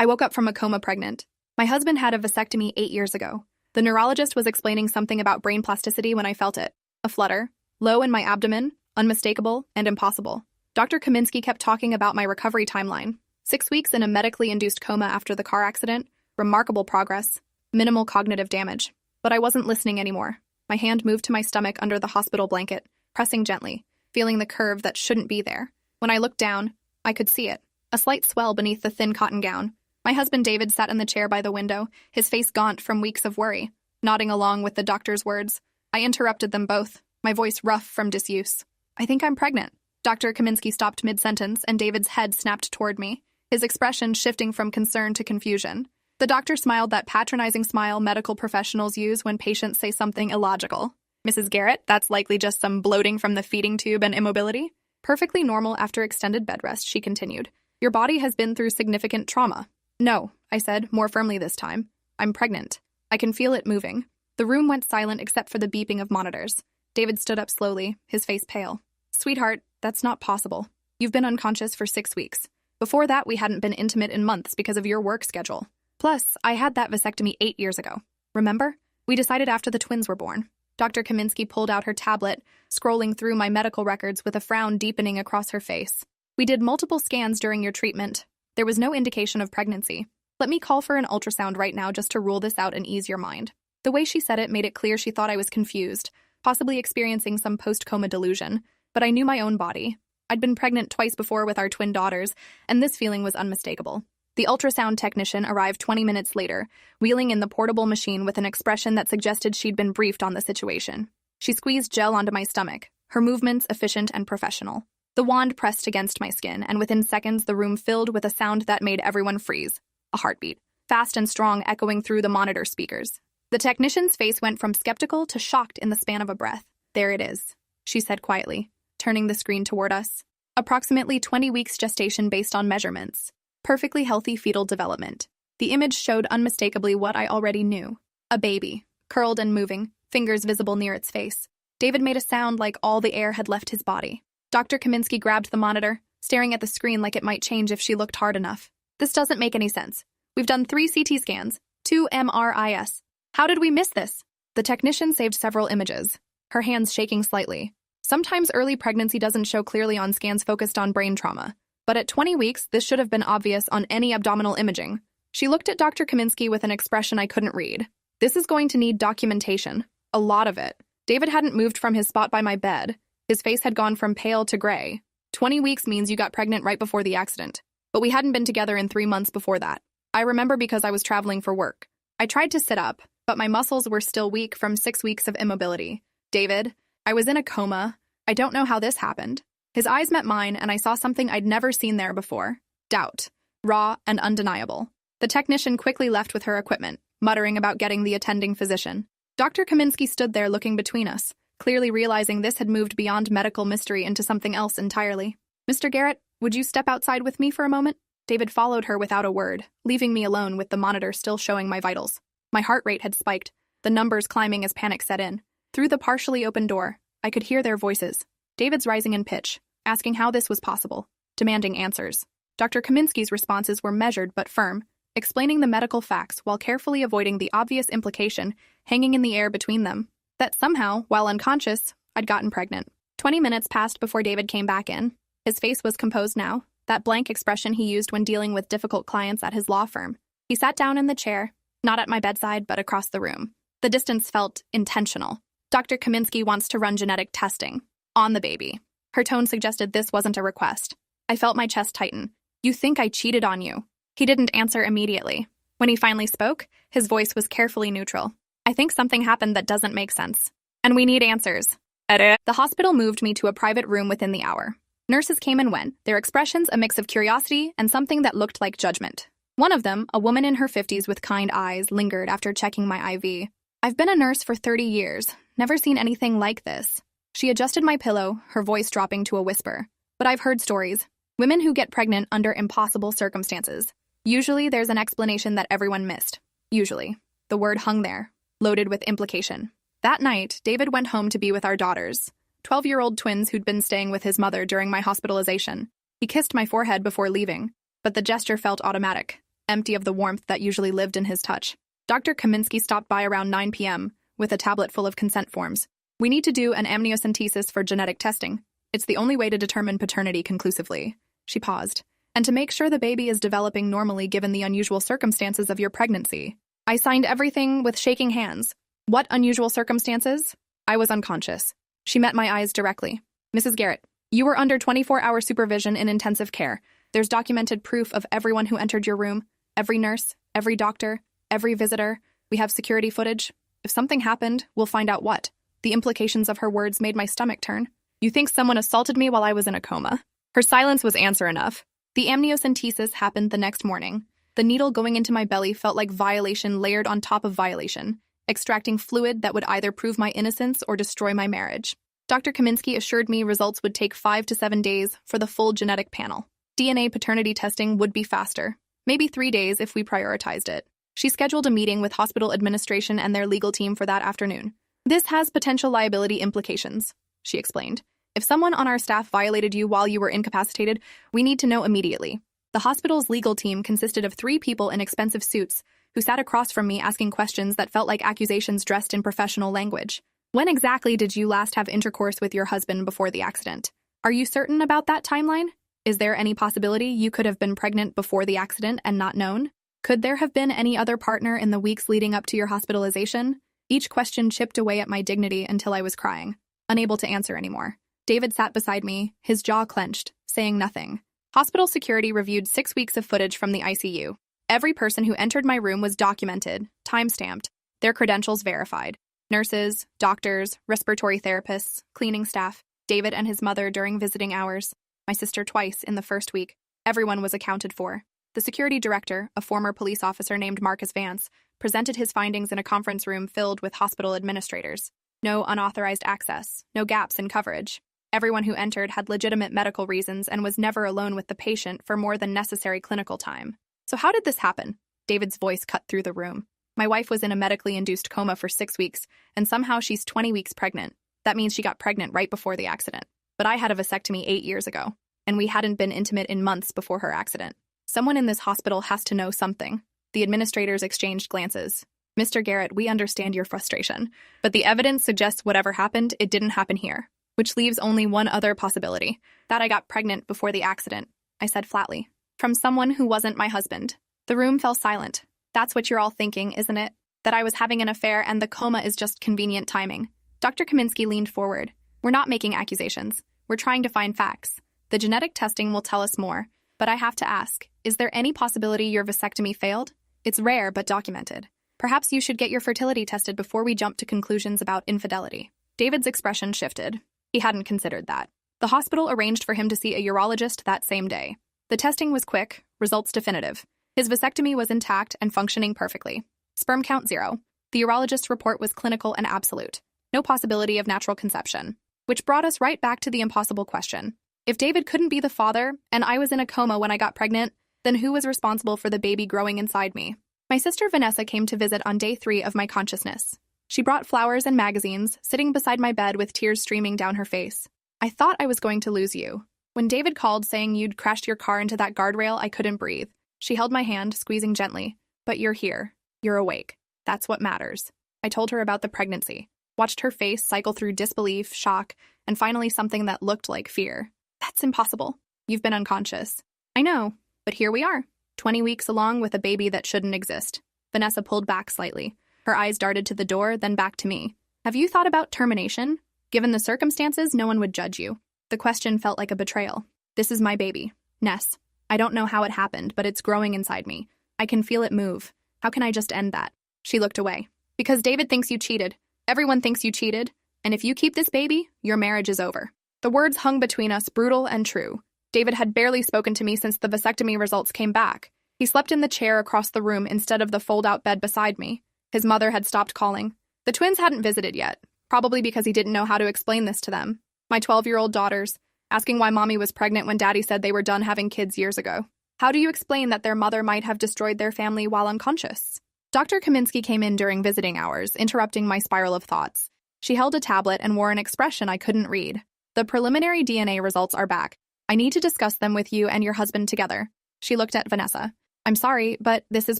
I woke up from a coma pregnant. My husband had a vasectomy 8 years ago. The neurologist was explaining something about brain plasticity when I felt it. A flutter, low in my abdomen, unmistakable, and impossible. Dr. Kaminsky kept talking about my recovery timeline. 6 weeks in a medically induced coma after the car accident, remarkable progress, minimal cognitive damage. But I wasn't listening anymore. My hand moved to my stomach under the hospital blanket, pressing gently, feeling the curve that shouldn't be there. When I looked down, I could see it, a slight swell beneath the thin cotton gown. My husband David sat in the chair by the window, his face gaunt from weeks of worry, nodding along with the doctor's words. I interrupted them both, my voice rough from disuse. "I think I'm pregnant." Dr. Kaminsky stopped mid-sentence, and David's head snapped toward me, his expression shifting from concern to confusion. The doctor smiled that patronizing smile medical professionals use when patients say something illogical. "Mrs. Garrett, that's likely just some bloating from the feeding tube and immobility. Perfectly normal after extended bed rest," she continued. "Your body has been through significant trauma." "No," I said, more firmly this time. "I'm pregnant. I can feel it moving." The room went silent except for the beeping of monitors. David stood up slowly, his face pale. "Sweetheart, that's not possible. You've been unconscious for 6 weeks. Before that, we hadn't been intimate in months because of your work schedule. Plus, I had that vasectomy 8 years ago. Remember? We decided after the twins were born." Dr. Kaminsky pulled out her tablet, scrolling through my medical records with a frown deepening across her face. "We did multiple scans during your treatment. There was no indication of pregnancy. Let me call for an ultrasound right now just to rule this out and ease your mind." The way she said it made it clear she thought I was confused, possibly experiencing some post-coma delusion, but I knew my own body. I'd been pregnant twice before with our twin daughters, and this feeling was unmistakable. The ultrasound technician arrived 20 minutes later, wheeling in the portable machine with an expression that suggested she'd been briefed on the situation. She squeezed gel onto my stomach, her movements efficient and professional. The wand pressed against my skin, and within seconds the room filled with a sound that made everyone freeze. A heartbeat, fast and strong, echoing through the monitor speakers. The technician's face went from skeptical to shocked in the span of a breath. "There it is," she said quietly, turning the screen toward us. "Approximately 20 weeks gestation based on measurements. Perfectly healthy fetal development." The image showed unmistakably what I already knew. A baby, curled and moving, fingers visible near its face. David made a sound like all the air had left his body. Dr. Kaminsky grabbed the monitor, staring at the screen like it might change if she looked hard enough. "This doesn't make any sense. We've done 3 CT scans, 2 MRIs. How did we miss this?" The technician saved several images, her hands shaking slightly. Sometimes early pregnancy doesn't show clearly on scans focused on brain trauma, but at 20 weeks, this should have been obvious on any abdominal imaging. She looked at Dr. Kaminsky with an expression I couldn't read. "This is going to need documentation. A lot of it." David hadn't moved from his spot by my bed. His face had gone from pale to gray. 20 weeks means you got pregnant right before the accident. But we hadn't been together in 3 months before that. I remember because I was traveling for work. I tried to sit up, but my muscles were still weak from 6 weeks of immobility. "David, I was in a coma. I don't know how this happened." His eyes met mine, and I saw something I'd never seen there before. Doubt. Raw and undeniable. The technician quickly left with her equipment, muttering about getting the attending physician. Dr. Kaminsky stood there looking between us, clearly realizing this had moved beyond medical mystery into something else entirely. "Mr. Garrett, would you step outside with me for a moment?" David followed her without a word, leaving me alone with the monitor still showing my vitals. My heart rate had spiked, the numbers climbing as panic set in. Through the partially open door, I could hear their voices. David's rising in pitch, asking how this was possible, demanding answers. Dr. Kaminsky's responses were measured but firm, explaining the medical facts while carefully avoiding the obvious implication hanging in the air between them, that somehow, while unconscious, I'd gotten pregnant. 20 minutes passed before David came back in. His face was composed now, that blank expression he used when dealing with difficult clients at his law firm. He sat down in the chair, not at my bedside but across the room. The distance felt intentional. "Dr. Kaminsky wants to run genetic testing on the baby." Her tone suggested this wasn't a request. I felt my chest tighten. "You think I cheated on you?" He didn't answer immediately. When he finally spoke, his voice was carefully neutral. "I think something happened that doesn't make sense. And we need answers." The hospital moved me to a private room within the hour. Nurses came and went, their expressions a mix of curiosity and something that looked like judgment. One of them, a woman in her 50s with kind eyes, lingered after checking my IV. "I've been a nurse for 30 years. Never seen anything like this." She adjusted my pillow, her voice dropping to a whisper. "But I've heard stories. Women who get pregnant under impossible circumstances. Usually there's an explanation that everyone missed. Usually." The word hung there, loaded with implication. That night, David went home to be with our daughters, 12-year-old twins who'd been staying with his mother during my hospitalization. He kissed my forehead before leaving, but the gesture felt automatic. empty of the warmth that usually lived in his touch. Dr. Kaminsky stopped by around 9 p.m. with a tablet full of consent forms. We need to do an amniocentesis for genetic testing. It's the only way to determine paternity conclusively. She paused. And to make sure the baby is developing normally given the unusual circumstances of your pregnancy. I signed everything with shaking hands. What unusual circumstances? I was unconscious. She met my eyes directly. Mrs. Garrett, you were under 24-hour supervision in intensive care. There's documented proof of everyone who entered your room, every nurse, every doctor, every visitor. We have security footage. If something happened, we'll find out what. The implications of her words made my stomach turn. You think someone assaulted me while I was in a coma? Her silence was answer enough. The amniocentesis happened the next morning. The needle going into my belly felt like violation layered on top of violation, extracting fluid that would either prove my innocence or destroy my marriage. Dr. Kaminsky assured me results would take 5 to 7 days for the full genetic panel. DNA paternity testing would be faster, maybe 3 days if we prioritized it. She scheduled a meeting with hospital administration and their legal team for that afternoon. This has potential liability implications, she explained. If someone on our staff violated you while you were incapacitated, we need to know immediately. The hospital's legal team consisted of 3 people in expensive suits who sat across from me asking questions that felt like accusations dressed in professional language. When exactly did you last have intercourse with your husband before the accident? Are you certain about that timeline? Is there any possibility you could have been pregnant before the accident and not known? Could there have been any other partner in the weeks leading up to your hospitalization? Each question chipped away at my dignity until I was crying, unable to answer anymore. David sat beside me, his jaw clenched, saying nothing. Hospital security reviewed 6 weeks of footage from the ICU. Every person who entered my room was documented, time-stamped, their credentials verified. Nurses, doctors, respiratory therapists, cleaning staff, David and his mother during visiting hours, my sister twice in the first week. Everyone was accounted for. The security director, a former police officer named Marcus Vance, presented his findings in a conference room filled with hospital administrators. No unauthorized access, no gaps in coverage. Everyone who entered had legitimate medical reasons and was never alone with the patient for more than necessary clinical time. So how did this happen? David's voice cut through the room. My wife was in a medically induced coma for 6 weeks, and somehow she's 20 weeks pregnant. That means she got pregnant right before the accident. But I had a vasectomy 8 years ago, and we hadn't been intimate in months before her accident. Someone in this hospital has to know something. The administrators exchanged glances. Mr. Garrett, we understand your frustration, but the evidence suggests whatever happened, it didn't happen here. Which leaves only one other possibility, that I got pregnant before the accident, I said flatly. From someone who wasn't my husband. The room fell silent. That's what you're all thinking, isn't it? That I was having an affair and the coma is just convenient timing. Dr. Kaminsky leaned forward. We're not making accusations. We're trying to find facts. The genetic testing will tell us more. But I have to ask, is there any possibility your vasectomy failed? It's rare but documented. Perhaps you should get your fertility tested before we jump to conclusions about infidelity. David's expression shifted. He hadn't considered that. The hospital arranged for him to see a urologist that same day. The testing was quick, results definitive. His vasectomy was intact and functioning perfectly. Sperm count 0. The urologist's report was clinical and absolute. No possibility of natural conception. Which brought us right back to the impossible question. If David couldn't be the father, and I was in a coma when I got pregnant, then who was responsible for the baby growing inside me? My sister Vanessa came to visit on day 3 of my consciousness. She brought flowers and magazines, sitting beside my bed with tears streaming down her face. I thought I was going to lose you. When David called saying you'd crashed your car into that guardrail, I couldn't breathe. She held my hand, squeezing gently. But you're here. You're awake. That's what matters. I told her about the pregnancy, watched her face cycle through disbelief, shock, and finally something that looked like fear. That's impossible. You've been unconscious. I know, but here we are, 20 weeks along with a baby that shouldn't exist. Vanessa pulled back slightly. Her eyes darted to the door, then back to me. Have you thought about termination? Given the circumstances, no one would judge you. The question felt like a betrayal. This is my baby, Ness. I don't know how it happened, but it's growing inside me. I can feel it move. How can I just end that? She looked away. Because David thinks you cheated. Everyone thinks you cheated. And if you keep this baby, your marriage is over. The words hung between us, brutal and true. David had barely spoken to me since the vasectomy results came back. He slept in the chair across the room instead of the fold-out bed beside me. His mother had stopped calling. The twins hadn't visited yet, probably because he didn't know how to explain this to them. My 12-year-old daughters, asking why mommy was pregnant when daddy said they were done having kids years ago. How do you explain that their mother might have destroyed their family while unconscious? Dr. Kaminsky came in during visiting hours, interrupting my spiral of thoughts. She held a tablet and wore an expression I couldn't read. The preliminary DNA results are back. I need to discuss them with you and your husband together. She looked at Vanessa. I'm sorry, but this is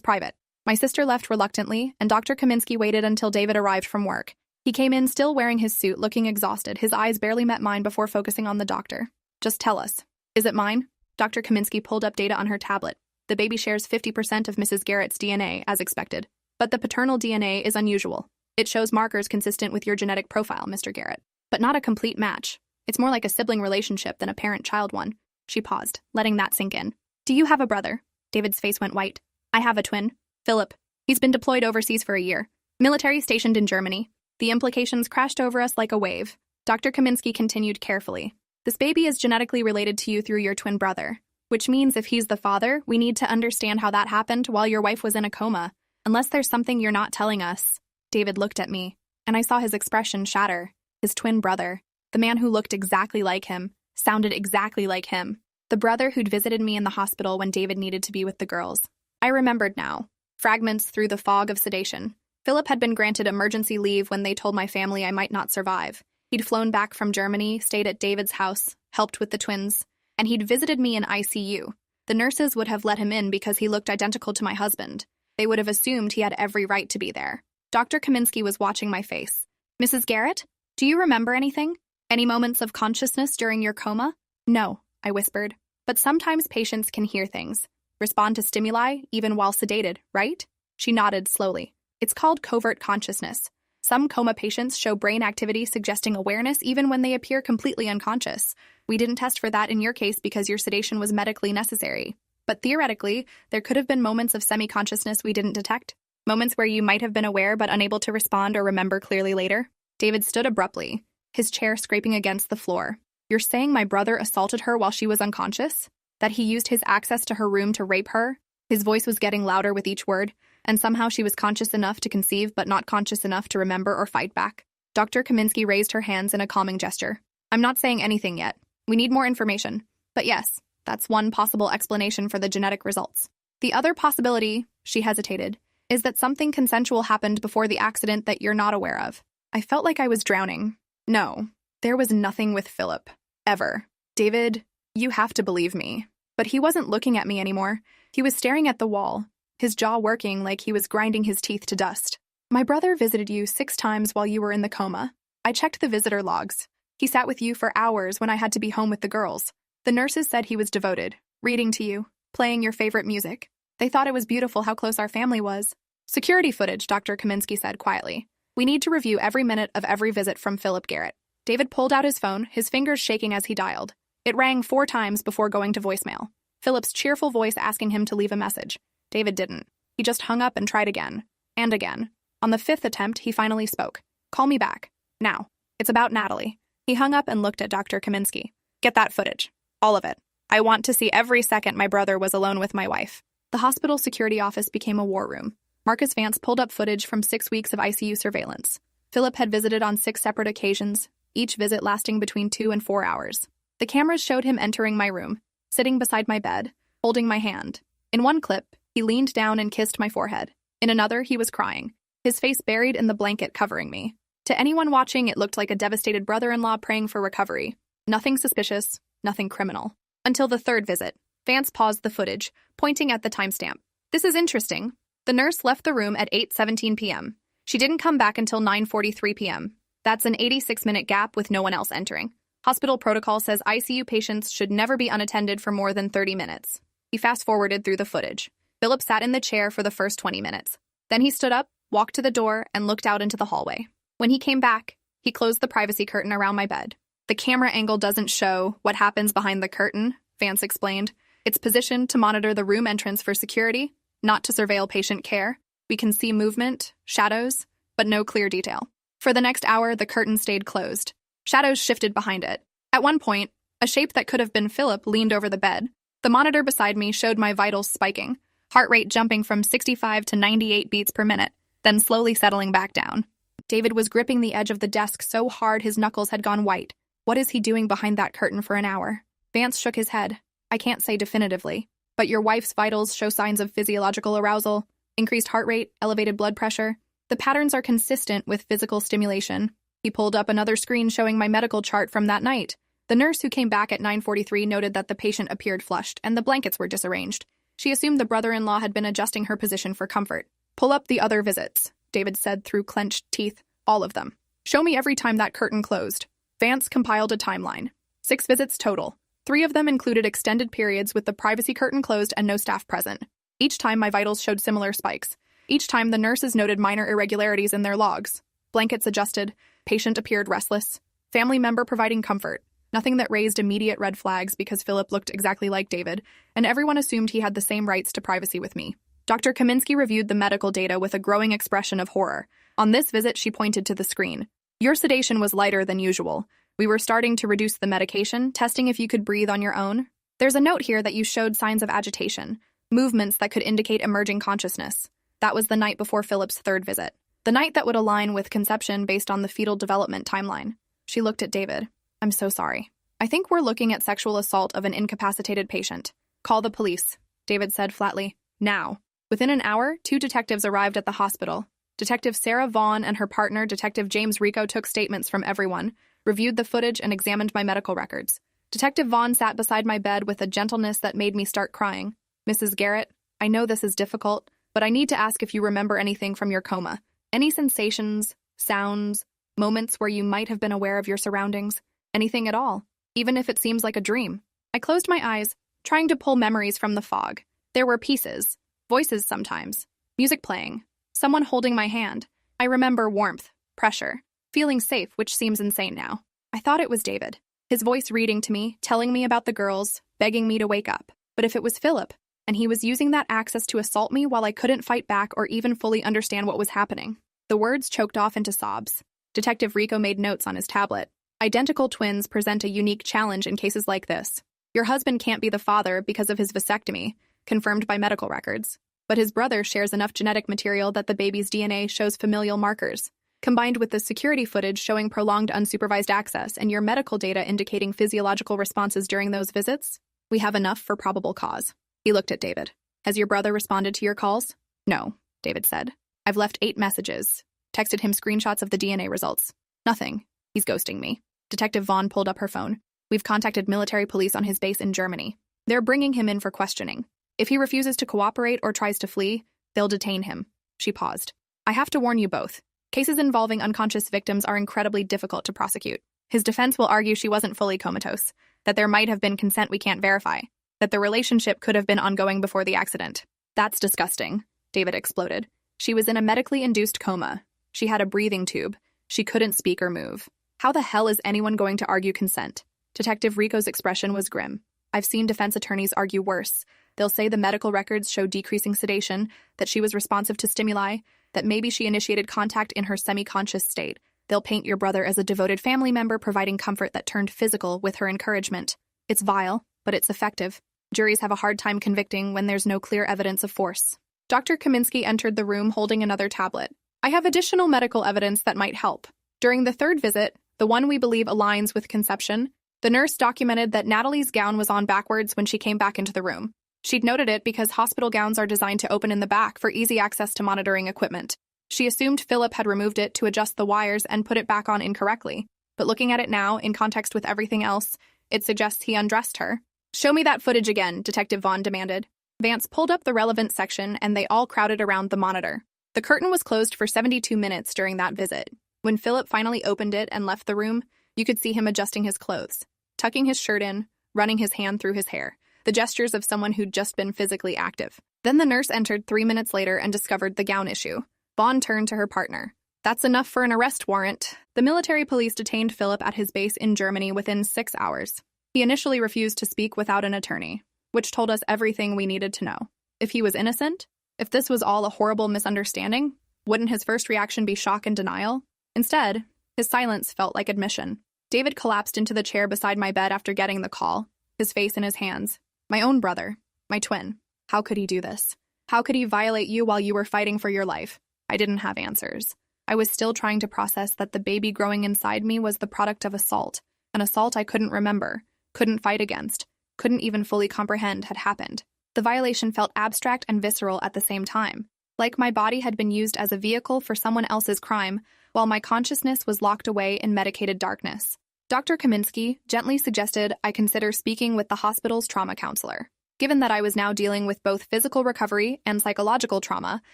private. My sister left reluctantly, and Dr. Kaminsky waited until David arrived from work. He came in still wearing his suit, looking exhausted. His eyes barely met mine before focusing on the doctor. Just tell us. Is it mine? Dr. Kaminsky pulled up data on her tablet. The baby shares 50% of Mrs. Garrett's DNA, as expected. But the paternal DNA is unusual. It shows markers consistent with your genetic profile, Mr. Garrett. But not a complete match. It's more like a sibling relationship than a parent-child one. She paused, letting that sink in. Do you have a brother? David's face went white. I have a twin. Philip. He's been deployed overseas for a year. Military stationed in Germany. The implications crashed over us like a wave. Dr. Kaminsky continued carefully. This baby is genetically related to you through your twin brother, which means if he's the father, we need to understand how that happened while your wife was in a coma. Unless there's something you're not telling us. David looked at me, and I saw his expression shatter. His twin brother. The man who looked exactly like him, sounded exactly like him. The brother who'd visited me in the hospital when David needed to be with the girls. I remembered now. Fragments through the fog of sedation. Philip had been granted emergency leave when they told my family I might not survive. He'd flown back from Germany, stayed at David's house, helped with the twins, and he'd visited me in ICU. The nurses would have let him in because he looked identical to my husband. They would have assumed he had every right to be there. Dr. Kaminsky was watching my face. Mrs. Garrett, do you remember anything? Any moments of consciousness during your coma? No, I whispered. But sometimes patients can hear things, respond to stimuli, even while sedated, right? She nodded slowly. It's called covert consciousness. Some coma patients show brain activity suggesting awareness even when they appear completely unconscious. We didn't test for that in your case because your sedation was medically necessary. But theoretically, there could have been moments of semi-consciousness we didn't detect. Moments where you might have been aware but unable to respond or remember clearly later. David stood abruptly, his chair scraping against the floor. You're saying my brother assaulted her while she was unconscious? That he used his access to her room to rape her? His voice was getting louder with each word, and somehow she was conscious enough to conceive but not conscious enough to remember or fight back. Dr. Kaminsky raised her hands in a calming gesture. I'm not saying anything yet. We need more information. But yes, that's one possible explanation for the genetic results. The other possibility, she hesitated, is that something consensual happened before the accident that you're not aware of. I felt like I was drowning. No, there was nothing with Philip. Ever. David, you have to believe me. But he wasn't looking at me anymore. He was staring at the wall, his jaw working like he was grinding his teeth to dust. My brother visited you 6 times while you were in the coma. I checked the visitor logs. He sat with you for hours when I had to be home with the girls. The nurses said he was devoted, reading to you, playing your favorite music. They thought it was beautiful how close our family was. Security footage, Dr. Kaminsky said quietly. We need to review every minute of every visit from Philip Garrett. David pulled out his phone, his fingers shaking as he dialed. It rang 4 times before going to voicemail. Philip's cheerful voice asking him to leave a message. David didn't. He just hung up and tried again. And again. On the 5th attempt, he finally spoke. Call me back. Now. It's about Natalie. He hung up and looked at Dr. Kaminsky. Get that footage. All of it. I want to see every second my brother was alone with my wife. The hospital security office became a war room. Marcus Vance pulled up footage from 6 weeks of ICU surveillance. Philip had visited on 6 separate occasions, each visit lasting between 2 and 4 hours. The cameras showed him entering my room, sitting beside my bed, holding my hand. In one clip, he leaned down and kissed my forehead. In another, he was crying, his face buried in the blanket covering me. To anyone watching, it looked like a devastated brother-in-law praying for recovery. Nothing suspicious, nothing criminal. Until the 3rd visit, Vance paused the footage, pointing at the timestamp. This is interesting. The nurse left the room at 8:17 p.m. She didn't come back until 9:43 p.m. That's an 86-minute gap with no one else entering. Hospital protocol says ICU patients should never be unattended for more than 30 minutes. He fast-forwarded through the footage. Philip sat in the chair for the first 20 minutes. Then he stood up, walked to the door, and looked out into the hallway. When he came back, he closed the privacy curtain around my bed. The camera angle doesn't show what happens behind the curtain, Vance explained. It's positioned to monitor the room entrance for security, not to surveil patient care. We can see movement, shadows, but no clear detail. For the next hour, the curtain stayed closed. Shadows shifted behind it. At one point, a shape that could have been Philip leaned over the bed. The monitor beside me showed my vitals spiking, heart rate jumping from 65 to 98 beats per minute, then slowly settling back down. David was gripping the edge of the desk so hard his knuckles had gone white. What is he doing behind that curtain for an hour? Vance shook his head. I can't say definitively, but your wife's vitals show signs of physiological arousal, increased heart rate, elevated blood pressure. The patterns are consistent with physical stimulation. He pulled up another screen showing my medical chart from that night. The nurse who came back at 9:43 noted that the patient appeared flushed and the blankets were disarranged. She assumed the brother-in-law had been adjusting her position for comfort. Pull up the other visits, David said through clenched teeth. All of them. Show me every time that curtain closed. Vance compiled a timeline. 6 visits total. 3 of them included extended periods with the privacy curtain closed and no staff present. Each time my vitals showed similar spikes. Each time the nurses noted minor irregularities in their logs. Blankets adjusted. Patient appeared restless. Family member providing comfort. Nothing that raised immediate red flags because Philip looked exactly like David, and everyone assumed he had the same rights to privacy with me. Dr. Kaminsky reviewed the medical data with a growing expression of horror. On this visit, she pointed to the screen. Your sedation was lighter than usual. We were starting to reduce the medication, testing if you could breathe on your own. There's a note here that you showed signs of agitation, movements that could indicate emerging consciousness. That was the night before Philip's 3rd visit. The night that would align with conception based on the fetal development timeline. She looked at David. I'm so sorry. I think we're looking at sexual assault of an incapacitated patient. Call the police, David said flatly. Now. Within an hour, 2 detectives arrived at the hospital. Detective Sarah Vaughn and her partner, Detective James Rico, took statements from everyone, reviewed the footage, and examined my medical records. Detective Vaughn sat beside my bed with a gentleness that made me start crying. Mrs. Garrett, I know this is difficult, but I need to ask if you remember anything from your coma. Any sensations, sounds, moments where you might have been aware of your surroundings? Anything at all, even if it seems like a dream. I closed my eyes, trying to pull memories from the fog. There were pieces, voices sometimes, music playing, someone holding my hand. I remember warmth, pressure, feeling safe, which seems insane now. I thought it was David, his voice reading to me, telling me about the girls, begging me to wake up. But if it was Philip, and he was using that access to assault me while I couldn't fight back or even fully understand what was happening. The words choked off into sobs. Detective Rico made notes on his tablet. Identical twins present a unique challenge in cases like this. Your husband can't be the father because of his vasectomy, confirmed by medical records. But his brother shares enough genetic material that the baby's DNA shows familial markers. Combined with the security footage showing prolonged unsupervised access and your medical data indicating physiological responses during those visits, we have enough for probable cause. He looked at David. Has your brother responded to your calls? No, David said. I've left 8 messages. Texted him screenshots of the DNA results. Nothing. He's ghosting me. Detective Vaughn pulled up her phone. We've contacted military police on his base in Germany. They're bringing him in for questioning. If he refuses to cooperate or tries to flee, they'll detain him. She paused. I have to warn you both. Cases involving unconscious victims are incredibly difficult to prosecute. His defense will argue she wasn't fully comatose, that there might have been consent we can't verify, that the relationship could have been ongoing before the accident. That's disgusting, David exploded. She was in a medically induced coma. She had a breathing tube. She couldn't speak or move. How the hell is anyone going to argue consent? Detective Rico's expression was grim. I've seen defense attorneys argue worse. They'll say the medical records show decreasing sedation, that she was responsive to stimuli, that maybe she initiated contact in her semi-conscious state. They'll paint your brother as a devoted family member providing comfort that turned physical with her encouragement. It's vile, but it's effective. Juries have a hard time convicting when there's no clear evidence of force. Dr. Kaminsky entered the room holding another tablet. I have additional medical evidence that might help. During the 3rd visit, the one we believe aligns with conception, the nurse documented that Natalie's gown was on backwards when she came back into the room. She'd noted it because hospital gowns are designed to open in the back for easy access to monitoring equipment. She assumed Philip had removed it to adjust the wires and put it back on incorrectly. But looking at it now, in context with everything else, it suggests he undressed her. Show me that footage again, Detective Vaughn demanded. Vance pulled up the relevant section and they all crowded around the monitor. The curtain was closed for 72 minutes during that visit. When Philip finally opened it and left the room, you could see him adjusting his clothes, tucking his shirt in, running his hand through his hair, the gestures of someone who'd just been physically active. Then the nurse entered 3 minutes later and discovered the gown issue. Vaughn turned to her partner. That's enough for an arrest warrant. The military police detained Philip at his base in Germany within 6 hours. He initially refused to speak without an attorney, which told us everything we needed to know. If he was innocent, if this was all a horrible misunderstanding, wouldn't his first reaction be shock and denial? Instead, his silence felt like admission. David collapsed into the chair beside my bed after getting the call, his face in his hands. My own brother, my twin. How could he do this? How could he violate you while you were fighting for your life? I didn't have answers. I was still trying to process that the baby growing inside me was the product of assault, an assault I couldn't remember, couldn't fight against, couldn't even fully comprehend had happened. The violation felt abstract and visceral at the same time, like my body had been used as a vehicle for someone else's crime, while my consciousness was locked away in medicated darkness. Dr. Kaminsky gently suggested I consider speaking with the hospital's trauma counselor. Given that I was now dealing with both physical recovery and psychological trauma,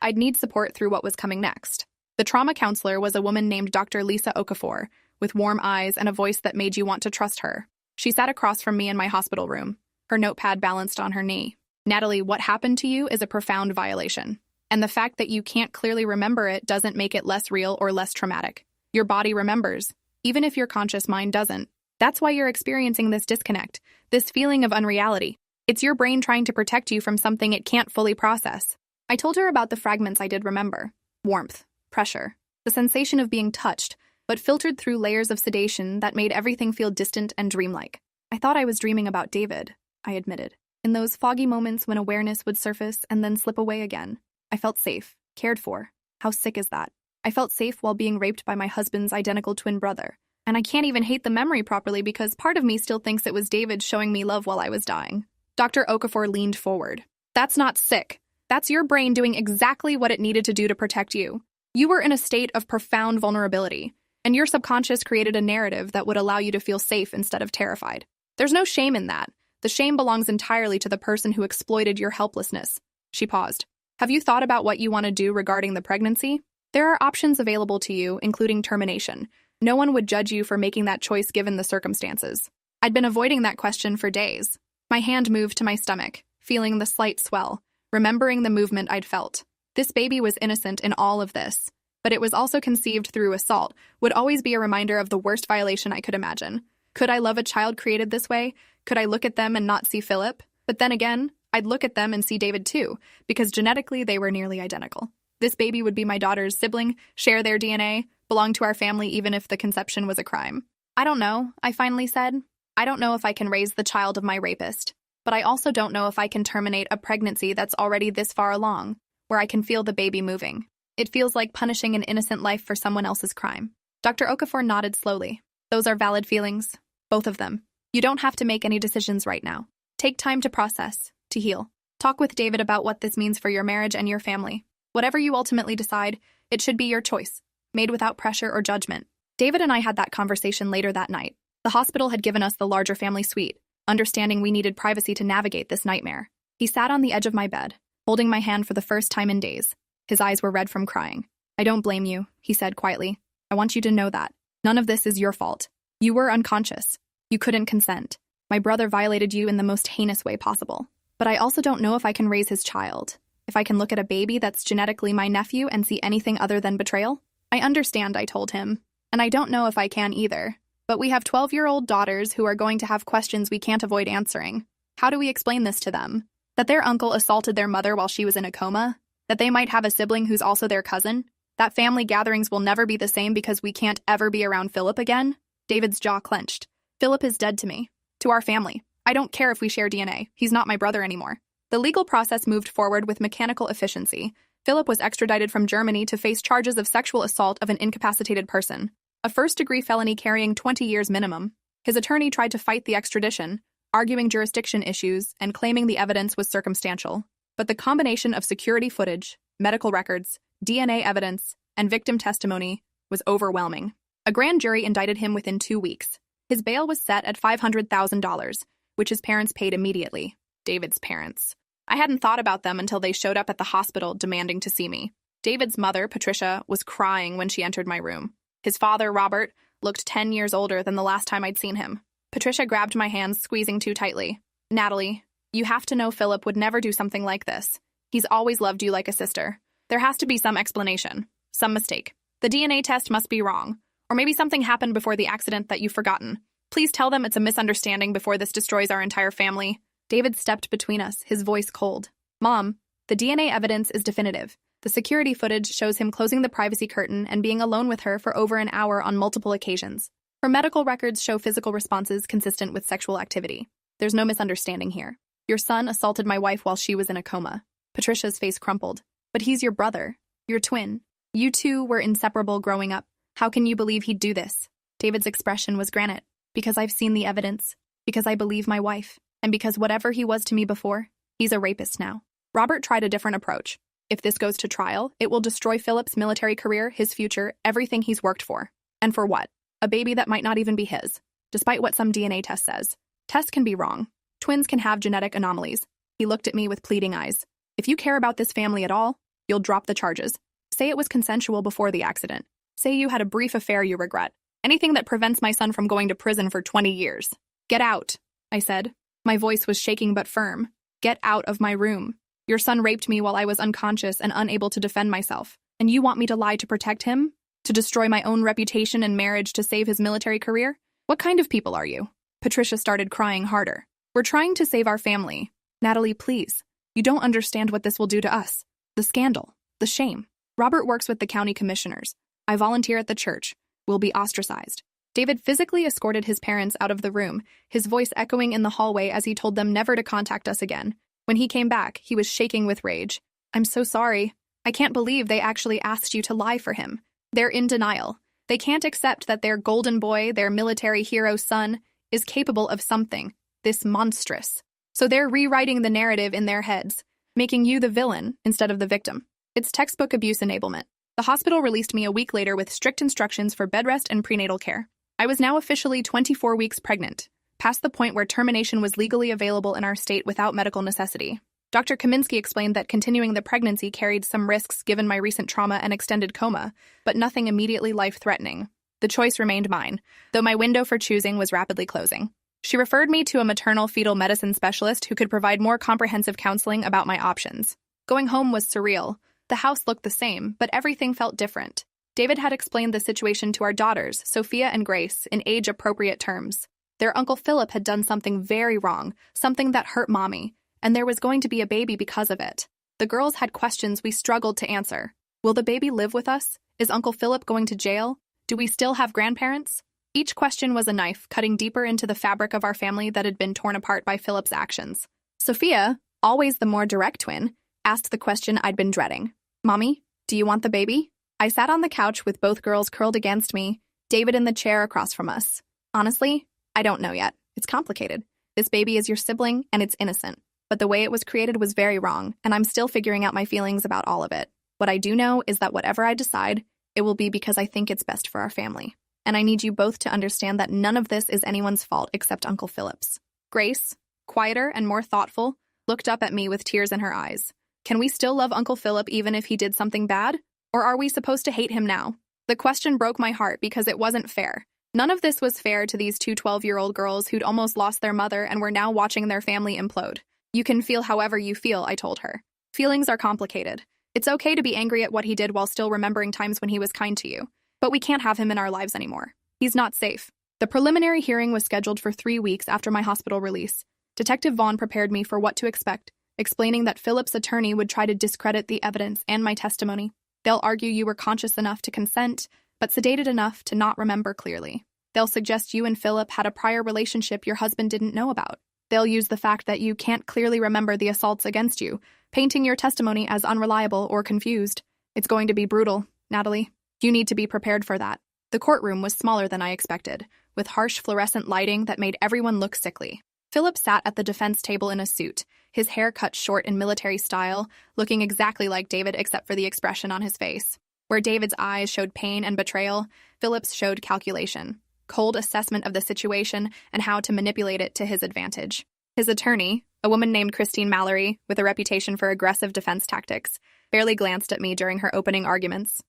I'd need support through what was coming next. The trauma counselor was a woman named Dr. Lisa Okafor, with warm eyes and a voice that made you want to trust her. She sat across from me in my hospital room, her notepad balanced on her knee. Natalie, what happened to you is a profound violation. And the fact that you can't clearly remember it doesn't make it less real or less traumatic. Your body remembers, even if your conscious mind doesn't. That's why you're experiencing this disconnect, this feeling of unreality. It's your brain trying to protect you from something it can't fully process. I told her about the fragments I did remember. Warmth, pressure, the sensation of being touched, but filtered through layers of sedation that made everything feel distant and dreamlike. I thought I was dreaming about David, I admitted. In those foggy moments when awareness would surface and then slip away again, I felt safe, cared for. How sick is that? I felt safe while being raped by my husband's identical twin brother. And I can't even hate the memory properly because part of me still thinks it was David showing me love while I was dying. Dr. Okafor leaned forward. That's not sick. That's your brain doing exactly what it needed to do to protect you. You were in a state of profound vulnerability, and your subconscious created a narrative that would allow you to feel safe instead of terrified. There's no shame in that. The shame belongs entirely to the person who exploited your helplessness. She paused. Have you thought about what you want to do regarding the pregnancy? There are options available to you, including termination. No one would judge you for making that choice given the circumstances. I'd been avoiding that question for days. My hand moved to my stomach, feeling the slight swell, remembering the movement I'd felt. This baby was innocent in all of this, but it was also conceived through assault, would always be a reminder of the worst violation I could imagine. Could I love a child created this way? Could I look at them and not see Philip? But then again, I'd look at them and see David too, because genetically they were nearly identical. This baby would be my daughter's sibling, share their DNA, belong to our family even if the conception was a crime. I don't know, I finally said. I don't know if I can raise the child of my rapist, but I also don't know if I can terminate a pregnancy that's already this far along, where I can feel the baby moving. It feels like punishing an innocent life for someone else's crime. Dr. Okafor nodded slowly. Those are valid feelings, both of them. You don't have to make any decisions right now. Take time to process, to heal. Talk with David about what this means for your marriage and your family. Whatever you ultimately decide, it should be your choice, made without pressure or judgment. David and I had that conversation later that night. The hospital had given us the larger family suite, understanding we needed privacy to navigate this nightmare. He sat on the edge of my bed, holding my hand for the first time in days. His eyes were red from crying. I don't blame you, he said quietly. I want you to know that. None of this is your fault. You were unconscious. You couldn't consent. My brother violated you in the most heinous way possible. But I also don't know if I can raise his child. If I can look at a baby that's genetically my nephew and see anything other than betrayal? I understand, I told him. And I don't know if I can either. But we have 12-year-old daughters who are going to have questions we can't avoid answering. How do we explain this to them? That their uncle assaulted their mother while she was in a coma? That they might have a sibling who's also their cousin? That family gatherings will never be the same because we can't ever be around Philip again? David's jaw clenched. Philip is dead to me. To our family. I don't care if we share DNA. He's not my brother anymore. The legal process moved forward with mechanical efficiency. Philip was extradited from Germany to face charges of sexual assault of an incapacitated person, a first-degree felony carrying 20 years minimum. His attorney tried to fight the extradition, arguing jurisdiction issues and claiming the evidence was circumstantial. But the combination of security footage, medical records, DNA evidence, and victim testimony was overwhelming. A grand jury indicted him within 2 weeks. His bail was set at $500,000, which his parents paid immediately. David's parents. I hadn't thought about them until they showed up at the hospital demanding to see me. David's mother, Patricia, was crying when she entered my room. His father, Robert, looked 10 years older than the last time I'd seen him. Patricia grabbed my hands, squeezing too tightly. Natalie, you have to know Philip would never do something like this. He's always loved you like a sister. There has to be some explanation, some mistake. The DNA test must be wrong. Or maybe something happened before the accident that you've forgotten. Please tell them it's a misunderstanding before this destroys our entire family. David stepped between us, his voice cold. Mom, the DNA evidence is definitive. The security footage shows him closing the privacy curtain and being alone with her for over an hour on multiple occasions. Her medical records show physical responses consistent with sexual activity. There's no misunderstanding here. Your son assaulted my wife while she was in a coma. Patricia's face crumpled. But he's your brother, your twin. You two were inseparable growing up. How can you believe he'd do this? David's expression was granite. Because I've seen the evidence. Because I believe my wife. And because whatever he was to me before, he's a rapist now. Robert tried a different approach. If this goes to trial, it will destroy Philip's military career, his future, everything he's worked for. And for what? A baby that might not even be his. Despite what some DNA test says. Tests can be wrong. Twins can have genetic anomalies. He looked at me with pleading eyes. If you care about this family at all, you'll drop the charges. Say it was consensual before the accident. Say you had a brief affair you regret. Anything that prevents my son from going to prison for 20 years. Get out, I said. My voice was shaking but firm. Get out of my room. Your son raped me while I was unconscious and unable to defend myself. And you want me to lie to protect him? To destroy my own reputation and marriage to save his military career? What kind of people are you? Patricia started crying harder. We're trying to save our family. Natalie, please. You don't understand what this will do to us. The scandal. The shame. Robert works with the county commissioners. I volunteer at the church. We'll be ostracized. David physically escorted his parents out of the room, his voice echoing in the hallway as he told them never to contact us again. When he came back, he was shaking with rage. I'm so sorry. I can't believe they actually asked you to lie for him. They're in denial. They can't accept that their golden boy, their military hero son, is capable of something, this monstrous. So they're rewriting the narrative in their heads, making you the villain instead of the victim. It's textbook abuse enablement. The hospital released me a week later with strict instructions for bed rest and prenatal care. I was now officially 24 weeks pregnant, past the point where termination was legally available in our state without medical necessity. Dr. Kaminsky explained that continuing the pregnancy carried some risks given my recent trauma and extended coma, but nothing immediately life-threatening. The choice remained mine, though my window for choosing was rapidly closing. She referred me to a maternal fetal medicine specialist who could provide more comprehensive counseling about my options. Going home was surreal. The house looked the same, but everything felt different. David had explained the situation to our daughters, Sophia and Grace, in age-appropriate terms. Their Uncle Philip had done something very wrong, something that hurt Mommy, and there was going to be a baby because of it. The girls had questions we struggled to answer. Will the baby live with us? Is Uncle Philip going to jail? Do we still have grandparents? Each question was a knife cutting deeper into the fabric of our family that had been torn apart by Philip's actions. Sophia, always the more direct twin, asked the question I'd been dreading. Mommy, do you want the baby? I sat on the couch with both girls curled against me, David in the chair across from us. Honestly, I don't know yet. It's complicated. This baby is your sibling, and it's innocent. But the way it was created was very wrong, and I'm still figuring out my feelings about all of it. What I do know is that whatever I decide, it will be because I think it's best for our family. And I need you both to understand that none of this is anyone's fault except Uncle Philip's. Grace, quieter and more thoughtful, looked up at me with tears in her eyes. Can we still love Uncle Philip even if he did something bad? Or are we supposed to hate him now? The question broke my heart because it wasn't fair. None of this was fair to these two 12-year-old girls who'd almost lost their mother and were now watching their family implode. You can feel however you feel, I told her. Feelings are complicated. It's okay to be angry at what he did while still remembering times when he was kind to you. But we can't have him in our lives anymore. He's not safe. The preliminary hearing was scheduled for 3 weeks after my hospital release. Detective Vaughn prepared me for what to expect, explaining that Philip's attorney would try to discredit the evidence and my testimony. They'll argue you were conscious enough to consent, but sedated enough to not remember clearly. They'll suggest you and Philip had a prior relationship your husband didn't know about. They'll use the fact that you can't clearly remember the assaults against you, painting your testimony as unreliable or confused. It's going to be brutal, Natalie. You need to be prepared for that. The courtroom was smaller than I expected, with harsh fluorescent lighting that made everyone look sickly. Philip sat at the defense table in a suit, his hair cut short in military style, looking exactly like David except for the expression on his face. Where David's eyes showed pain and betrayal, Philip's showed calculation, cold assessment of the situation and how to manipulate it to his advantage. His attorney, a woman named Christine Mallory, with a reputation for aggressive defense tactics, barely glanced at me during her opening arguments.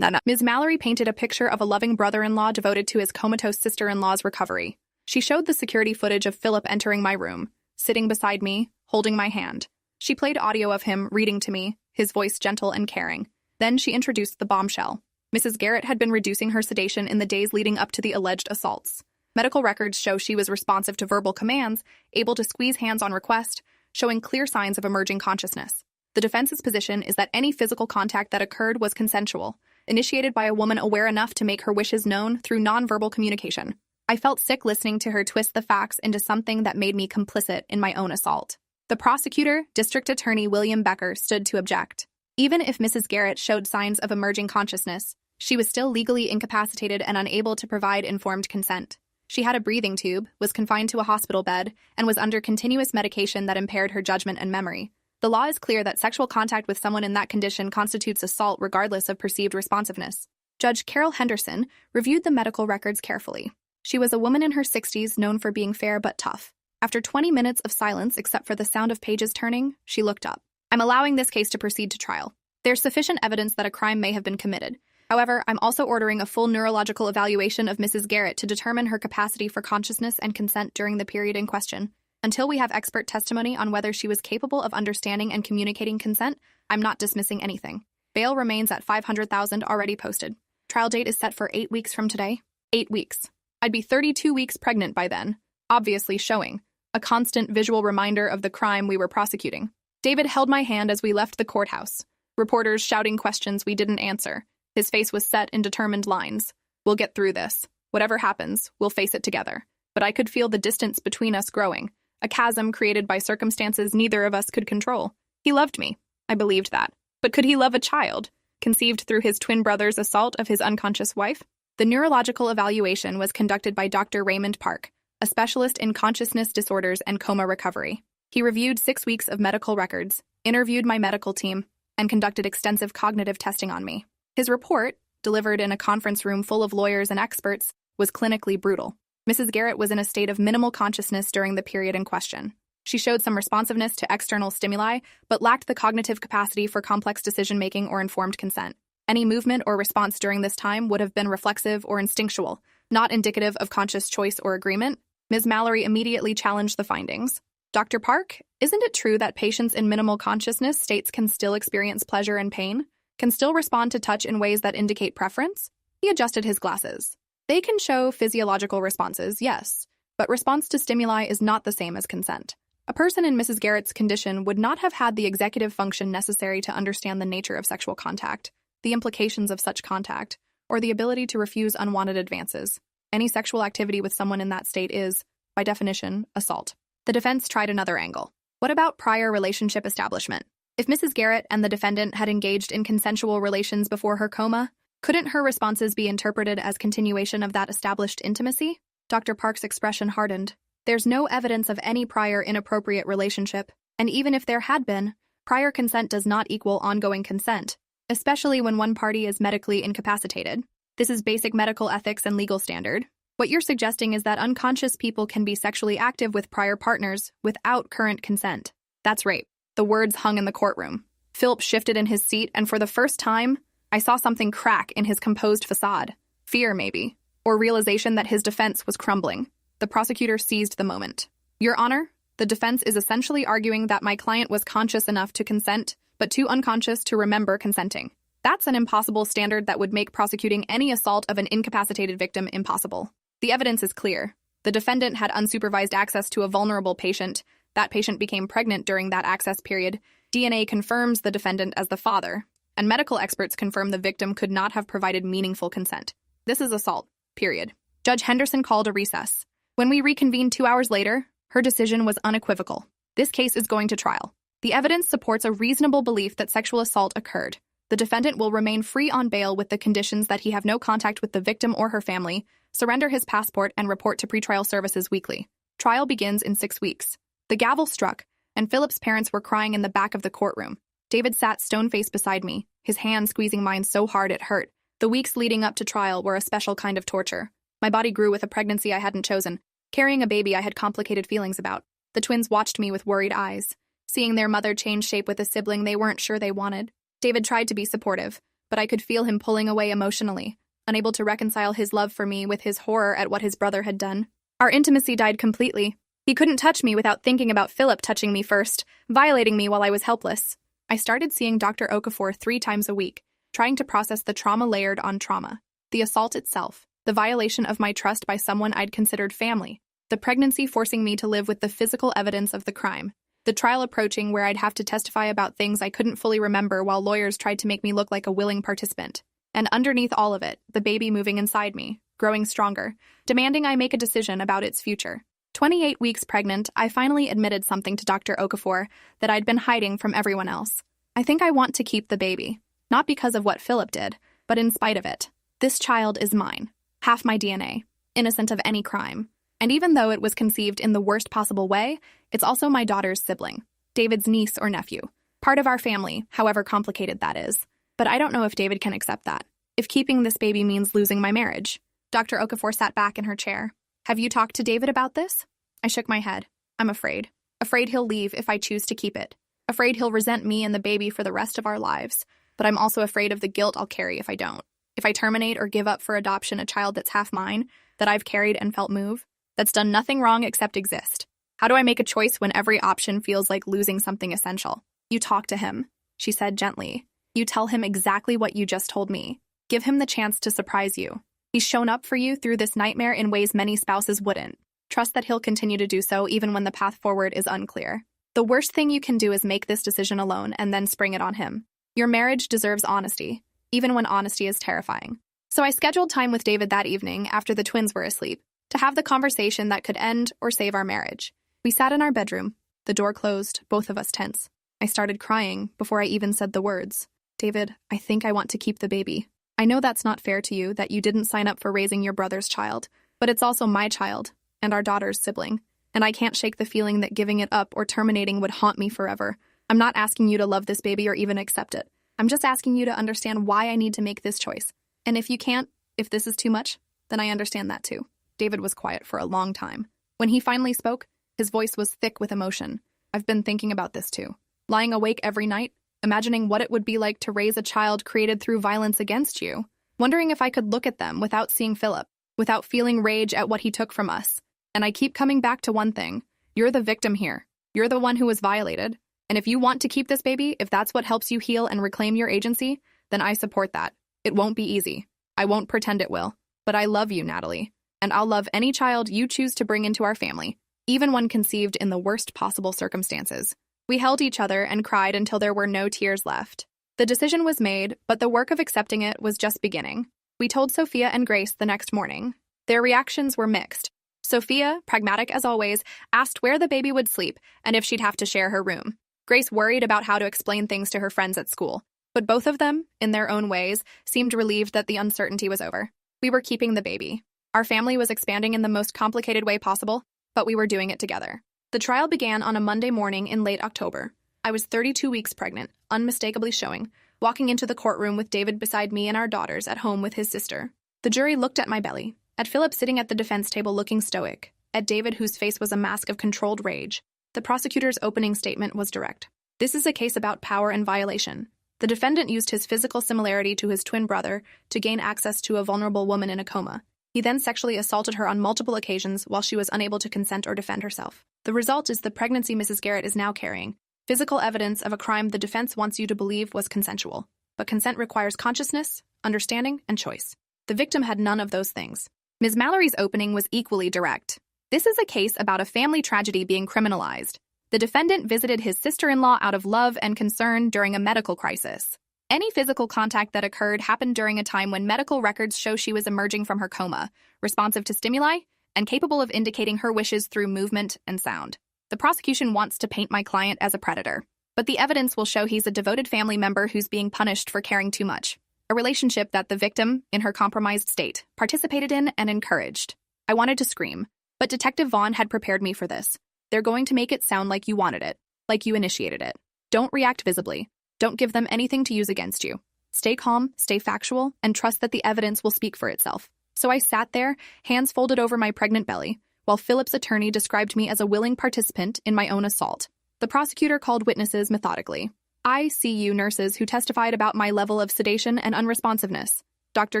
Ms. Mallory painted a picture of a loving brother-in-law devoted to his comatose sister-in-law's recovery. She showed the security footage of Philip entering my room, sitting beside me, holding my hand. She played audio of him reading to me, his voice gentle and caring. Then she introduced the bombshell. Mrs. Garrett had been reducing her sedation in the days leading up to the alleged assaults. Medical records show she was responsive to verbal commands, able to squeeze hands on request, showing clear signs of emerging consciousness. The defense's position is that any physical contact that occurred was consensual, initiated by a woman aware enough to make her wishes known through nonverbal communication. I felt sick listening to her twist the facts into something that made me complicit in my own assault. The prosecutor, District Attorney William Becker, stood to object. Even if Mrs. Garrett showed signs of emerging consciousness, she was still legally incapacitated and unable to provide informed consent. She had a breathing tube, was confined to a hospital bed, and was under continuous medication that impaired her judgment and memory. The law is clear that sexual contact with someone in that condition constitutes assault regardless of perceived responsiveness. Judge Carol Henderson reviewed the medical records carefully. She was a woman in her 60s known for being fair but tough. After 20 minutes of silence except for the sound of pages turning, she looked up. I'm allowing this case to proceed to trial. There's sufficient evidence that a crime may have been committed. However, I'm also ordering a full neurological evaluation of Mrs. Garrett to determine her capacity for consciousness and consent during the period in question. Until we have expert testimony on whether she was capable of understanding and communicating consent, I'm not dismissing anything. Bail remains at $500,000 already posted. Trial date is set for 8 weeks from today. 8 weeks. I'd be 32 weeks pregnant by then, obviously showing a constant visual reminder of the crime we were prosecuting. David held my hand as we left the courthouse. Reporters shouting questions we didn't answer. His face was set in determined lines. We'll get through this. Whatever happens, we'll face it together. But I could feel the distance between us growing, a chasm created by circumstances neither of us could control. He loved me. I believed that. But could he love a child, conceived through his twin brother's assault of his unconscious wife? The neurological evaluation was conducted by Dr. Raymond Park, a specialist in consciousness disorders and coma recovery. He reviewed 6 weeks of medical records, interviewed my medical team, and conducted extensive cognitive testing on me. His report, delivered in a conference room full of lawyers and experts, was clinically brutal. Mrs. Garrett was in a state of minimal consciousness during the period in question. She showed some responsiveness to external stimuli, but lacked the cognitive capacity for complex decision-making or informed consent. Any movement or response during this time would have been reflexive or instinctual, not indicative of conscious choice or agreement. Ms. Mallory immediately challenged the findings. Dr. Park, isn't it true that patients in minimal consciousness states can still experience pleasure and pain? Can still respond to touch in ways that indicate preference? He adjusted his glasses. They can show physiological responses, yes, but response to stimuli is not the same as consent. A person in Mrs. Garrett's condition would not have had the executive function necessary to understand the nature of sexual contact, the implications of such contact, or the ability to refuse unwanted advances. Any sexual activity with someone in that state is, by definition, assault. The defense tried another angle. What about prior relationship establishment? If Mrs. Garrett and the defendant had engaged in consensual relations before her coma, couldn't her responses be interpreted as continuation of that established intimacy? Dr. Park's expression hardened. There's no evidence of any prior inappropriate relationship, and even if there had been, prior consent does not equal ongoing consent, especially when one party is medically incapacitated. This is basic medical ethics and legal standard. What you're suggesting is that unconscious people can be sexually active with prior partners without current consent. That's rape. The words hung in the courtroom. Philip shifted in his seat, and for the first time, I saw something crack in his composed facade. Fear, maybe, or realization that his defense was crumbling. The prosecutor seized the moment. Your Honor, the defense is essentially arguing that my client was conscious enough to consent, but too unconscious to remember consenting. That's an impossible standard that would make prosecuting any assault of an incapacitated victim impossible. The evidence is clear. The defendant had unsupervised access to a vulnerable patient. That patient became pregnant during that access period. DNA confirms the defendant as the father, and medical experts confirm the victim could not have provided meaningful consent. This is assault, period. Judge Henderson called a recess. When we reconvened 2 hours later, her decision was unequivocal. This case is going to trial. The evidence supports a reasonable belief that sexual assault occurred. The defendant will remain free on bail with the conditions that he have no contact with the victim or her family, surrender his passport, and report to pretrial services weekly. Trial begins in 6 weeks. The gavel struck, and Philip's parents were crying in the back of the courtroom. David sat stone-faced beside me, his hand squeezing mine so hard it hurt. The weeks leading up to trial were a special kind of torture. My body grew with a pregnancy I hadn't chosen, carrying a baby I had complicated feelings about. The twins watched me with worried eyes, seeing their mother change shape with a sibling they weren't sure they wanted. David tried to be supportive, but I could feel him pulling away emotionally, unable to reconcile his love for me with his horror at what his brother had done. Our intimacy died completely. He couldn't touch me without thinking about Philip touching me first, violating me while I was helpless. I started seeing Dr. Okafor 3 times a week, trying to process the trauma layered on trauma. The assault itself, the violation of my trust by someone I'd considered family, the pregnancy forcing me to live with the physical evidence of the crime, the trial approaching where I'd have to testify about things I couldn't fully remember while lawyers tried to make me look like a willing participant. And underneath all of it, the baby moving inside me, growing stronger, demanding I make a decision about its future. 28 weeks pregnant, I finally admitted something to Dr. Okafor that I'd been hiding from everyone else. I think I want to keep the baby, not because of what Philip did, but in spite of it. This child is mine, half my DNA, innocent of any crime. And even though it was conceived in the worst possible way, it's also my daughter's sibling, David's niece or nephew, part of our family, however complicated that is. But I don't know if David can accept that, if keeping this baby means losing my marriage. Dr. Okafor sat back in her chair. Have you talked to David about this? I shook my head. I'm afraid. Afraid he'll leave if I choose to keep it. Afraid he'll resent me and the baby for the rest of our lives. But I'm also afraid of the guilt I'll carry if I don't. If I terminate or give up for adoption a child that's half mine, that I've carried and felt move, that's done nothing wrong except exist. How do I make a choice when every option feels like losing something essential? You talk to him, she said gently. You tell him exactly what you just told me. Give him the chance to surprise you. He's shown up for you through this nightmare in ways many spouses wouldn't. Trust that he'll continue to do so even when the path forward is unclear. The worst thing you can do is make this decision alone and then spring it on him. Your marriage deserves honesty, even when honesty is terrifying. So I scheduled time with David that evening after the twins were asleep to have the conversation that could end or save our marriage. We sat in our bedroom, the door closed, both of us tense. I started crying before I even said the words. David, I think I want to keep the baby. I know that's not fair to you, that you didn't sign up for raising your brother's child, but it's also my child and our daughter's sibling, and I can't shake the feeling that giving it up or terminating would haunt me forever. I'm not asking you to love this baby or even accept it. I'm just asking you to understand why I need to make this choice. And if you can't, if this is too much, then I understand that too. David was quiet for a long time. When he finally spoke, his voice was thick with emotion. I've been thinking about this too. Lying awake every night, imagining what it would be like to raise a child created through violence against you. Wondering if I could look at them without seeing Philip, without feeling rage at what he took from us. And I keep coming back to one thing. You're the victim here. You're the one who was violated. And if you want to keep this baby, if that's what helps you heal and reclaim your agency, then I support that. It won't be easy. I won't pretend it will. But I love you, Natalie. And I'll love any child you choose to bring into our family, even when conceived in the worst possible circumstances. We held each other and cried until there were no tears left. The decision was made, but the work of accepting it was just beginning. We told Sophia and Grace the next morning. Their reactions were mixed. Sophia, pragmatic as always, asked where the baby would sleep and if she'd have to share her room. Grace worried about how to explain things to her friends at school. But both of them, in their own ways, seemed relieved that the uncertainty was over. We were keeping the baby. Our family was expanding in the most complicated way possible, but we were doing it together. The trial began on a Monday morning in late October. I was 32 weeks pregnant, unmistakably showing, walking into the courtroom with David beside me and our daughters at home with his sister. The jury looked at my belly, at Philip sitting at the defense table looking stoic, at David whose face was a mask of controlled rage. The prosecutor's opening statement was direct. This is a case about power and violation. The defendant used his physical similarity to his twin brother to gain access to a vulnerable woman in a coma. He then sexually assaulted her on multiple occasions while she was unable to consent or defend herself. The result is the pregnancy Mrs. Garrett is now carrying. Physical evidence of a crime the defense wants you to believe was consensual. But consent requires consciousness, understanding, and choice. The victim had none of those things. Ms. Mallory's opening was equally direct. This is a case about a family tragedy being criminalized. The defendant visited his sister-in-law out of love and concern during a medical crisis. Any physical contact that occurred happened during a time when medical records show she was emerging from her coma, responsive to stimuli, and capable of indicating her wishes through movement and sound. The prosecution wants to paint my client as a predator, but the evidence will show he's a devoted family member who's being punished for caring too much, a relationship that the victim, in her compromised state, participated in and encouraged. I wanted to scream, but Detective Vaughn had prepared me for this. They're going to make it sound like you wanted it, like you initiated it. Don't react visibly. Don't give them anything to use against you. Stay calm, stay factual, and trust that the evidence will speak for itself. So I sat there, hands folded over my pregnant belly, while Philip's attorney described me as a willing participant in my own assault. The prosecutor called witnesses methodically. ICU nurses who testified about my level of sedation and unresponsiveness. Dr.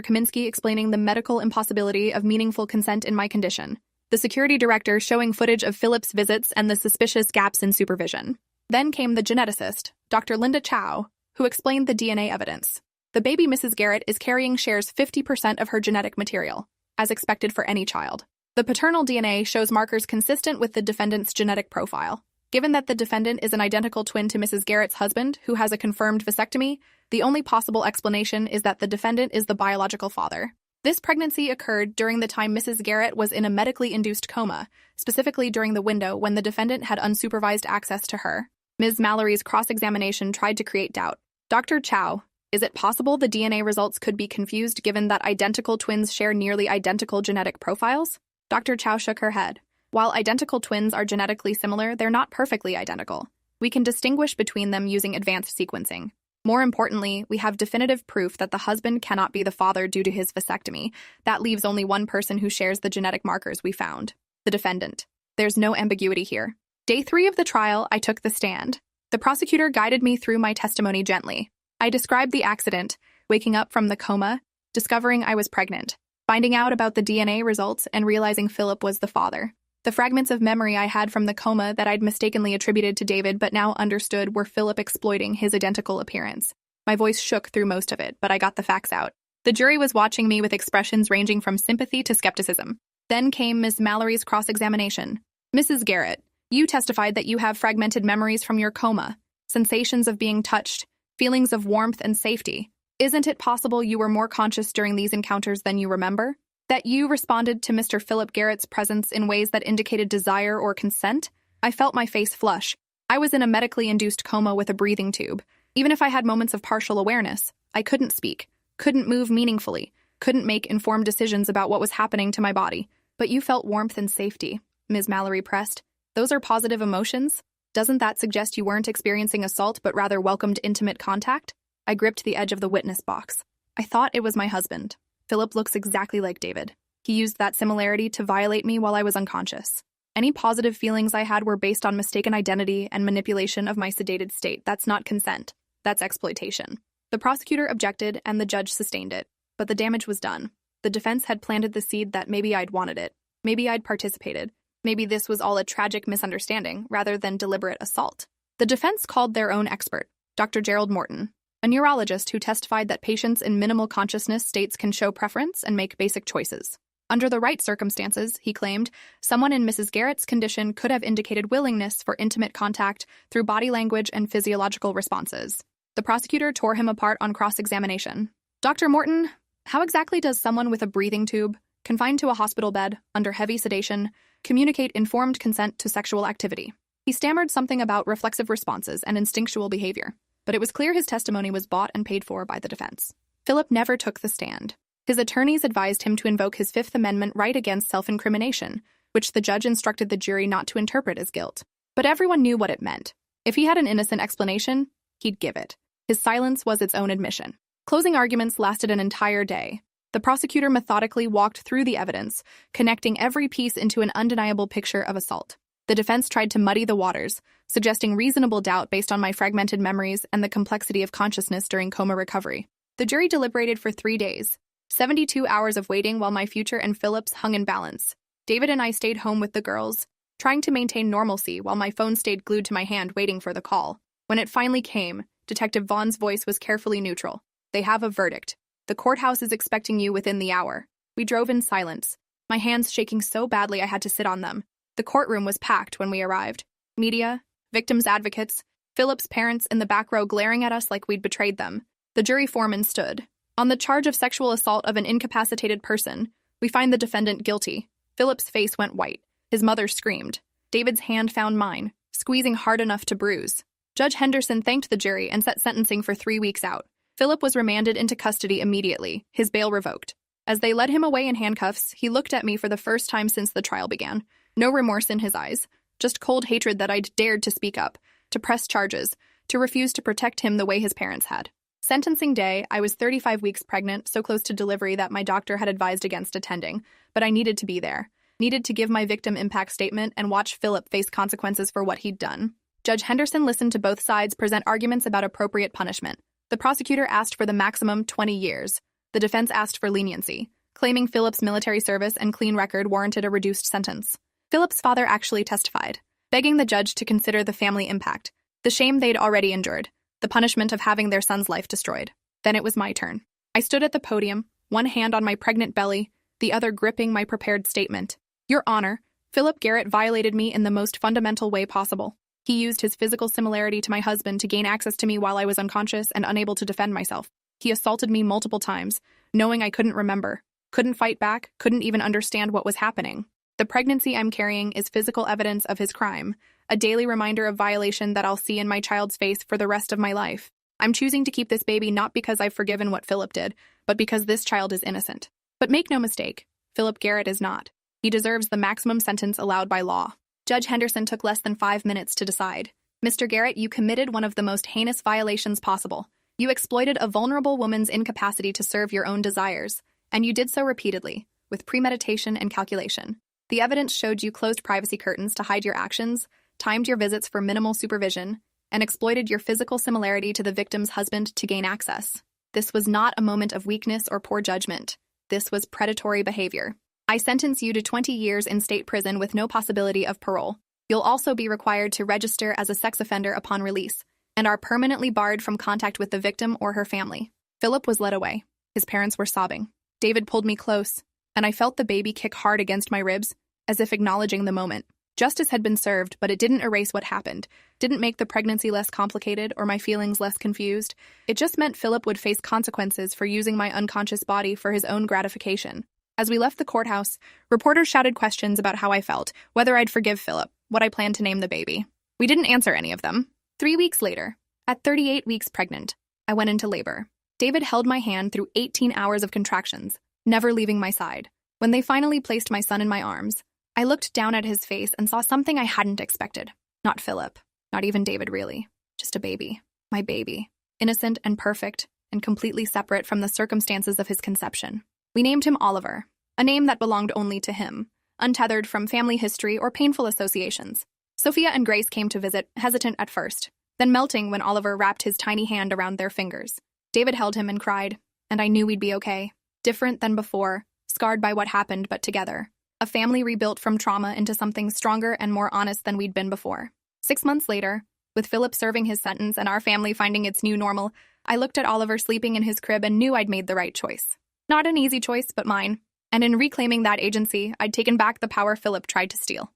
Kaminsky explaining the medical impossibility of meaningful consent in my condition. The security director showing footage of Philip's visits and the suspicious gaps in supervision. Then came the geneticist, Dr. Linda Chow, who explained the DNA evidence. The baby Mrs. Garrett is carrying shares 50% of her genetic material, as expected for any child. The paternal DNA shows markers consistent with the defendant's genetic profile. Given that the defendant is an identical twin to Mrs. Garrett's husband, who has a confirmed vasectomy, the only possible explanation is that the defendant is the biological father. This pregnancy occurred during the time Mrs. Garrett was in a medically induced coma, specifically during the window when the defendant had unsupervised access to her. Ms. Mallory's cross-examination tried to create doubt. Dr. Chow, is it possible the DNA results could be confused given that identical twins share nearly identical genetic profiles? Dr. Chow shook her head. While identical twins are genetically similar, they're not perfectly identical. We can distinguish between them using advanced sequencing. More importantly, we have definitive proof that the husband cannot be the father due to his vasectomy. That leaves only one person who shares the genetic markers we found, the defendant. There's no ambiguity here. Day 3 of the trial, I took the stand. The prosecutor guided me through my testimony gently. I described the accident, waking up from the coma, discovering I was pregnant, finding out about the DNA results, and realizing Philip was the father. The fragments of memory I had from the coma that I'd mistakenly attributed to David but now understood were Philip exploiting his identical appearance. My voice shook through most of it, but I got the facts out. The jury was watching me with expressions ranging from sympathy to skepticism. Then came Ms. Mallory's cross-examination. Mrs. Garrett, you testified that you have fragmented memories from your coma, sensations of being touched, feelings of warmth and safety. Isn't it possible you were more conscious during these encounters than you remember? That you responded to Mr. Philip Garrett's presence in ways that indicated desire or consent? I felt my face flush. I was in a medically induced coma with a breathing tube. Even if I had moments of partial awareness, I couldn't speak, couldn't move meaningfully, couldn't make informed decisions about what was happening to my body. But you felt warmth and safety, Ms. Mallory pressed. Those are positive emotions? Doesn't that suggest you weren't experiencing assault but rather welcomed intimate contact? I gripped the edge of the witness box. I thought it was my husband. Philip looks exactly like David. He used that similarity to violate me while I was unconscious. Any positive feelings I had were based on mistaken identity and manipulation of my sedated state. That's not consent. That's exploitation. The prosecutor objected and the judge sustained it. But the damage was done. The defense had planted the seed that maybe I'd wanted it. Maybe I'd participated. Maybe this was all a tragic misunderstanding rather than deliberate assault. The defense called their own expert, Dr. Gerald Morton, a neurologist who testified that patients in minimal consciousness states can show preference and make basic choices. Under the right circumstances, he claimed, someone in Mrs. Garrett's condition could have indicated willingness for intimate contact through body language and physiological responses. The prosecutor tore him apart on cross-examination. Dr. Morton, how exactly does someone with a breathing tube, confined to a hospital bed, under heavy sedation, communicate informed consent to sexual activity? He stammered something about reflexive responses and instinctual behavior, but it was clear his testimony was bought and paid for by the defense. Philip never took the stand. His attorneys advised him to invoke his Fifth Amendment right against self-incrimination, which the judge instructed the jury not to interpret as guilt. But everyone knew what it meant. If he had an innocent explanation, he'd give it. His silence was its own admission. Closing arguments lasted an entire day. The prosecutor methodically walked through the evidence, connecting every piece into an undeniable picture of assault. The defense tried to muddy the waters, suggesting reasonable doubt based on my fragmented memories and the complexity of consciousness during coma recovery. The jury deliberated for 3 days, 72 hours of waiting while my future and Philip's hung in balance. David and I stayed home with the girls, trying to maintain normalcy while my phone stayed glued to my hand waiting for the call. When it finally came, Detective Vaughn's voice was carefully neutral. They have a verdict. The courthouse is expecting you within the hour. We drove in silence, my hands shaking so badly I had to sit on them. The courtroom was packed when we arrived. Media, victims' advocates, Philip's parents in the back row glaring at us like we'd betrayed them. The jury foreman stood. On the charge of sexual assault of an incapacitated person, we find the defendant guilty. Philip's face went white. His mother screamed. David's hand found mine, squeezing hard enough to bruise. Judge Henderson thanked the jury and set sentencing for 3 weeks out. Philip was remanded into custody immediately, his bail revoked. As they led him away in handcuffs, he looked at me for the first time since the trial began. No remorse in his eyes, just cold hatred that I'd dared to speak up, to press charges, to refuse to protect him the way his parents had. Sentencing day, I was 35 weeks pregnant, so close to delivery that my doctor had advised against attending, but I needed to be there, needed to give my victim impact statement and watch Philip face consequences for what he'd done. Judge Henderson listened to both sides present arguments about appropriate punishment. The prosecutor asked for the maximum 20 years. The defense asked for leniency, claiming Philip's military service and clean record warranted a reduced sentence. Philip's father actually testified, begging the judge to consider the family impact, the shame they'd already endured, the punishment of having their son's life destroyed. Then it was my turn. I stood at the podium, one hand on my pregnant belly, the other gripping my prepared statement. Your Honor, Philip Garrett violated me in the most fundamental way possible. He used his physical similarity to my husband to gain access to me while I was unconscious and unable to defend myself. He assaulted me multiple times, knowing I couldn't remember, couldn't fight back, couldn't even understand what was happening. The pregnancy I'm carrying is physical evidence of his crime, a daily reminder of violation that I'll see in my child's face for the rest of my life. I'm choosing to keep this baby not because I've forgiven what Philip did, but because this child is innocent. But make no mistake, Philip Garrett is not. He deserves the maximum sentence allowed by law. Judge Henderson took less than 5 minutes to decide. Mr. Garrett, you committed one of the most heinous violations possible. You exploited a vulnerable woman's incapacity to serve your own desires, and you did so repeatedly, with premeditation and calculation. The evidence showed you closed privacy curtains to hide your actions, timed your visits for minimal supervision, and exploited your physical similarity to the victim's husband to gain access. This was not a moment of weakness or poor judgment. This was predatory behavior. I sentence you to 20 years in state prison with no possibility of parole. You'll also be required to register as a sex offender upon release, and are permanently barred from contact with the victim or her family. Philip was led away. His parents were sobbing. David pulled me close, and I felt the baby kick hard against my ribs, as if acknowledging the moment. Justice had been served, but it didn't erase what happened, didn't make the pregnancy less complicated or my feelings less confused. It just meant Philip would face consequences for using my unconscious body for his own gratification. As we left the courthouse, reporters shouted questions about how I felt, whether I'd forgive Philip, what I planned to name the baby. We didn't answer any of them. 3 weeks later, at 38 weeks pregnant, I went into labor. David held my hand through 18 hours of contractions, never leaving my side. When they finally placed my son in my arms, I looked down at his face and saw something I hadn't expected. Not Philip, not even David really, just a baby. My baby. Innocent and perfect, and completely separate from the circumstances of his conception. We named him Oliver, a name that belonged only to him, untethered from family history or painful associations. Sophia and Grace came to visit, hesitant at first, then melting when Oliver wrapped his tiny hand around their fingers. David held him and cried, and I knew we'd be okay. Different than before, scarred by what happened, but together. A family rebuilt from trauma into something stronger and more honest than we'd been before. 6 months later, with Philip serving his sentence and our family finding its new normal, I looked at Oliver sleeping in his crib and knew I'd made the right choice. Not an easy choice, but mine. And in reclaiming that agency, I'd taken back the power Philip tried to steal.